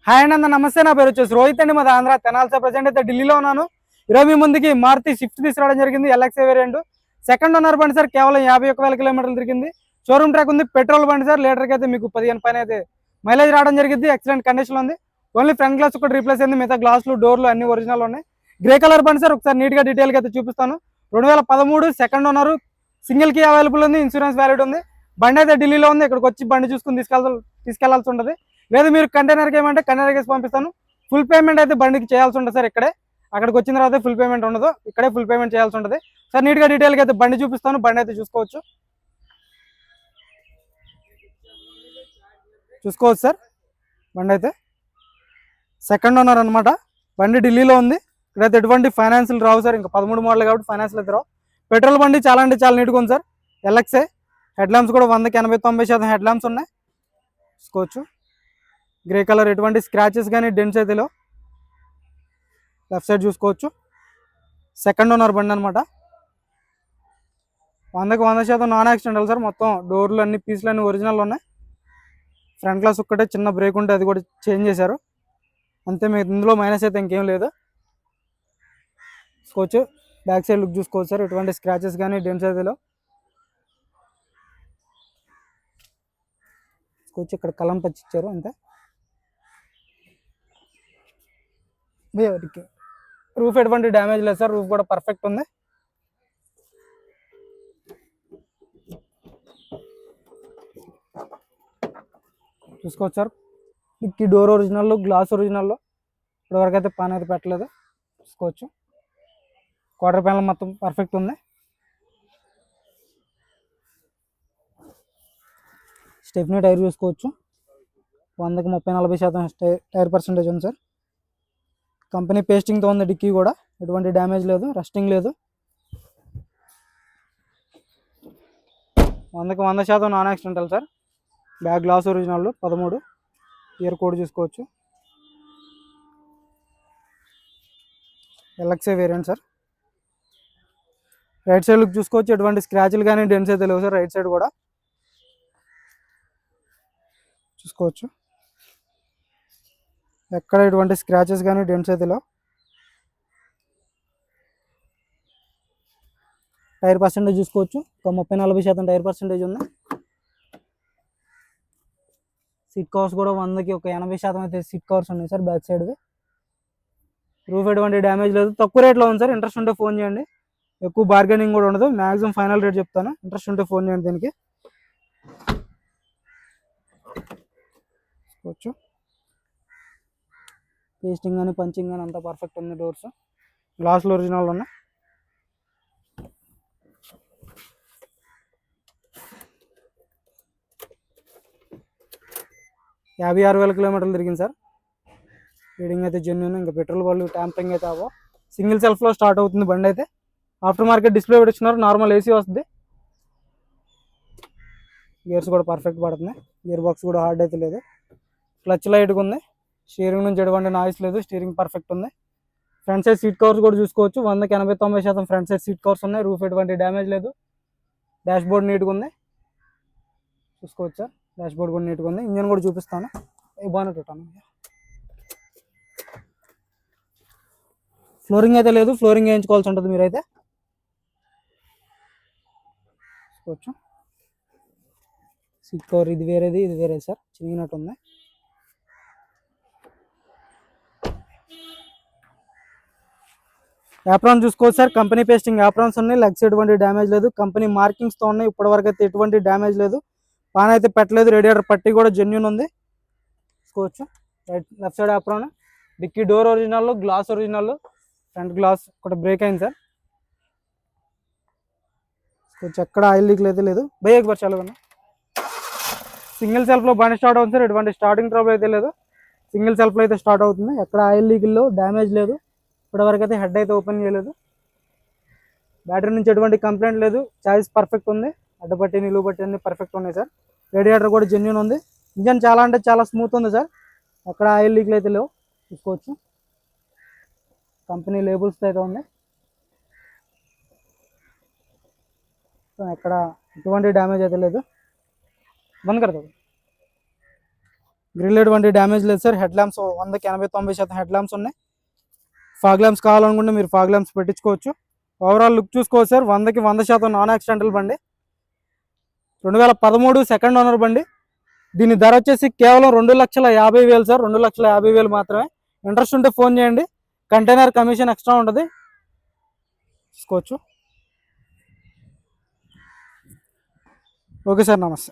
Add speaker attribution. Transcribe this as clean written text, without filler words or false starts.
Speaker 1: Hi అండి, నమస్తే. నా పేరు వచ్చేసి రోహిత్ అండి. మాది ఆంధ్ర తెనాలి. ప్రజెంట్ అయితే ఢిల్లీలో ఉన్నాను. ఈరోజు మీ ముందుకి మారుతి స్విఫ్ట్ తీసుకురావడం జరిగింది. ఎల్ఎక్స్ వేరియంట్ సెకండ్ ఓనర్ బండి సార్. కేవలం 51,000 కిలోమీటర్లు తిరిగింది. షోరూమ్ ట్రాక్ ఉంది. పెట్రోల్ బండి సార్. లీటర్కి అయితే మీకు 15 పైన అయితే మైలేజ్ రావడం జరిగింది. ఎక్సలెంట్ కండిషన్ ఉంది. ఓన్లీ ఫ్రంట్ గ్లాస్ ఒకటి రీప్లేస్ అయింది. మిగతా గ్లాసులు డోర్లు అన్ని ఒరిజినల్ ఉన్నాయి. గ్రే కలర్ బండి సార్. ఒకసారి నీట్గా డీటెయిల్గా అయితే చూపిస్తాను. 2013 second owner, single key available ఉంది. ఇన్సూరెన్స్ వ్యాలిడ్ ఉంది. బండి అయితే ఢిల్లీలో ఉంది. ఇక్కడికి వచ్చి బండి చూసుకుని తీసుకెళ్లాల్సి ఉంటుంది. లేదు మీరు కంటైనర్కి ఏమంటే కంటైనర్ కేసి పంపిస్తాను. ఫుల్ పేమెంట్ అయితే బండికి చేయాల్సి ఉంటుంది సార్. ఇక్కడే అక్కడికి వచ్చిన తర్వాత ఫుల్ పేమెంట్ ఉండదు. ఇక్కడే ఫుల్ పేమెంట్ చేయాల్సి ఉంటుంది సార్. నీట్గా డీటెయిల్గా అయితే బండి చూపిస్తాను. బండి అయితే చూసుకోవచ్చు సార్. బండి అయితే సెకండ్ ఓనర్ అనమాట. బండి ఢిల్లీలో ఉంది. ఇక్కడైతే ఎటువంటి ఫైనాన్షియల్ రావు సార్. ఇంకా 13 మోడల్ కాబట్టి ఫైనాన్షియల్ అయితే రావు. పెట్రోల్ బండి చాలా అంటే చాలా నీట్గా ఉంది సార్. ఎల్ఎక్సే. హెడ్ ల్యాంప్స్ కూడా 100కి 80-90% హెడ్ ల్యాంప్స్ ఉన్నాయి. చూసుకోవచ్చు. గ్రే కలర్, ఎటువంటి స్క్రాచెస్ కానీ డెంట్స్ అయితే లేవు. లెఫ్ట్ సైడ్ చూసుకోవచ్చు. సెకండ్ ఓనర్ బండి అనమాట. 100కి 100% నాన్ యాక్సిడెంటల్ సార్. మొత్తం డోర్లు అన్ని పీసులు అన్ని ఒరిజినల్ ఉన్నాయి. ఫ్రంట్ గ్లాస్ ఒక్కటే చిన్న బ్రేక్ ఉంటే అది కూడా చేంజ్ చేశారు అంతే. మీకు ఇందులో మైనస్ అయితే ఇంకేం లేదు. చూసుకోవచ్చు. బ్యాక్ సైడ్ లుక్ చూసుకోవచ్చు సార్. ఎటువంటి స్క్రాచెస్ కానీ డెంట్స్ అయితే లేవు. చూసుకోవచ్చు. ఇక్కడ కలం పచ్చి ఇచ్చారు అంతే. రూఫ్ ఎటువంటి డ్యామేజ్ లేదు సార్. రూఫ్ కూడా పర్ఫెక్ట్ ఉంది. చూసుకోవచ్చు sir. Dicky door original, glass original. ఇప్పటివరకు అయితే పాన్ అయితే పెట్టలేదు. చూసుకోవచ్చు. క్వార్టర్ ప్యానల్ మొత్తం పర్ఫెక్ట్ ఉంది. స్టెప్నీ టైర్ చూసుకోవచ్చు. 100కి 30-40% టైర్ పర్సెంటేజ్ ఉంది సార్. కంపెనీ పేస్టింగ్తో ఉంది. డిక్కీ కూడా ఎటువంటి డ్యామేజ్ లేదు, రస్టింగ్ లేదు. 100కి 100% non accidental sir. Back glass original 13. Year code చూసుకోవచ్చు. LXI variant sir. Right side look చూసుకోవచ్చు. ఎటువంటి స్క్రాచ్లు కానీ డెంట్స్ అయితే లేవు సార్. రైట్ సైడ్ కూడా చూసుకోవచ్చు. ఎక్కడ ఎటువంటి స్క్రాచెస్ కానీ డెంట్స్ అయితే లేవు. టైర్ పర్సెంటేజ్ చూసుకోవచ్చు. ఒక 30-40% టైర్ పర్సెంటేజ్ ఉంది. సీట్ కవర్స్ కూడా 100కి ఒక 80% అయితే సీట్ కవర్స్ ఉన్నాయి సార్. బ్యాక్ సైడ్వి. రూఫ్ ఎటువంటి డ్యామేజ్ లేదు. తక్కువ రేట్లో ఉంది సార్. ఇంట్రెస్ట్ ఉంటే ఫోన్ చేయండి. ఎక్కువ బార్గెనింగ్ కూడా ఉండదు. మ్యాక్సిమం ఫైనల్ రేట్ చెప్తాను. ఇంట్రెస్ట్ ఉంటే ఫోన్ చేయండి దీనికి. చూసుకోవచ్చు. పేస్టింగ్ కానీ పంచింగ్ కానీ అంతా పర్ఫెక్ట్ ఉంది. డోర్స్ గ్లాసులు ఒరిజినల్ ఉన్నాయి. యాభై 6,000 కిలోమీటర్లు తిరిగింది సార్. రీడింగ్ అయితే జెన్యూన్. ఇంకా పెట్రోల్ వాళ్ళు ట్యాంపరింగ్ అయితే అవ్వ. సింగిల్ సెల్ఫ్లో స్టార్ట్ అవుతుంది బండి అయితే. ఆఫ్టర్ మార్కెట్ డిస్ప్లే పెట్టిస్తున్నారు. నార్మల్ ఏసీ వస్తుంది. గేర్స్ కూడా పర్ఫెక్ట్ పడుతున్నాయి. గేర్ బాక్స్ కూడా హార్డ్ అయితే లేదు. క్లచ్ లైట్గా ఉంది. స్టీరింగ్ నుంచి ఎటువంటి నాయిస్ లేదు. స్టీరింగ్ పర్ఫెక్ట్ ఉంది. ఫ్రంట్ సైడ్ సీట్ కవర్స్ కూడా చూసుకోవచ్చు. 100కి 80-90% ఫ్రంట్ సైడ్ సీట్ కవర్స్ ఉన్నాయి. రూఫ్ ఎటువంటి డ్యామేజ్ లేదు. డాష్ బోర్డ్ నీట్గా ఉంది. చూసుకోవచ్చు సార్. డాష్ బోర్డ్ కూడా నీట్గా ఉంది. ఇంజన్ కూడా చూపిస్తాను. బాగానే పెట్టాను. ఫ్లోరింగ్ అయితే లేదు. ఫ్లోరింగ్ వేయించుకోవాల్సి ఉంటుంది మీరైతే. చూసుకోవచ్చు. సీట్ కవర్ ఇది వేరేది, ఇది వేరేది సార్. చిరిగినట్టు ఉంది. యాప్రాన్ చూసుకోవచ్చు సార్. కంపెనీ పేస్టింగ్ యాప్రాన్స్ ఉన్నాయి. లెగ్స్ ఎటువంటి డ్యామేజ్ లేదు. కంపెనీ మార్కింగ్స్తో ఉన్నాయి. ఇప్పటివరకు అయితే ఎటువంటి డ్యామేజ్ లేదు. పాన్ అయితే పెట్టలేదు. రేడియేటర్ పట్టి కూడా జెన్యూన్ ఉంది. చూసుకోవచ్చు. Left side apron. Dicky door original, glass original. Front glass ఒకటి బ్రేక్ అయింది సార్. కొంచెం ఎక్కడ ఆయిల్ లీక్ అయితే లేదు. బైక్ వర్షాలు కన్నా సింగిల్ సెల్ఫ్లో బండి స్టార్ట్ అవుతుంది సార్. ఎటువంటి స్టార్టింగ్ ట్రబుల్ అయితే లేదు. సింగిల్ సెల్ఫ్లో అయితే స్టార్ట్ అవుతుంది. ఎక్కడ ఆయిల్ లీక్లో డ్యామేజ్ లేదు. ఇప్పటివరకు అయితే హెడ్ అయితే ఓపెన్ చేయలేదు. బ్యాటరీ నుంచి ఎటువంటి కంప్లైంట్ లేదు. చాయిస్ పర్ఫెక్ట్ ఉంది. అడ్డపట్టి నిలువు బట్టి అన్ని పర్ఫెక్ట్ ఉన్నాయి సార్. రేడియేటర్ కూడా జెన్యూన్ ఉంది. ఇంజన్ చాలా అంటే చాలా స్మూత్ ఉంది సార్. ఎక్కడ ఆయిల్ లీక్లు అయితే లేవు. చూసుకోవచ్చు. కంపెనీ లేబుల్స్తో అయితే ఉంది. ఎక్కడ ఎటువంటి డ్యామేజ్ అయితే లేదు. బంద్ కడతాడు. గ్రిల్ ఎటువంటి డ్యామేజ్ లేదు సార్. హెడ్ ల్యాంప్స్ 100కి 80-90% హెడ్ ల్యాంప్స్ ఉన్నాయి. ఫాగ్ ల్యాంప్స్ కావాలనుకుంటే మీరు ఫాగ్ ల్యాంప్స్ పెట్టించుకోవచ్చు. ఓవరాల్ లుక్ చూసుకోవచ్చు సార్. 100కి 100% నాన్ యాక్సిడెంటల్ బండి. 2013 సెకండ్ ఓనర్ బండి. దీని ధర వచ్చేసి కేవలం 2,50,000 సార్. 2,50,000 మాత్రమే. ఇంట్రెస్ట్ ఉంటే ఫోన్ చేయండి. కంటైనర్ కమిషన్ ఎక్స్ట్రా ఉంటుంది, తీసుకోవచ్చు. ఓకే సార్, నమస్తే.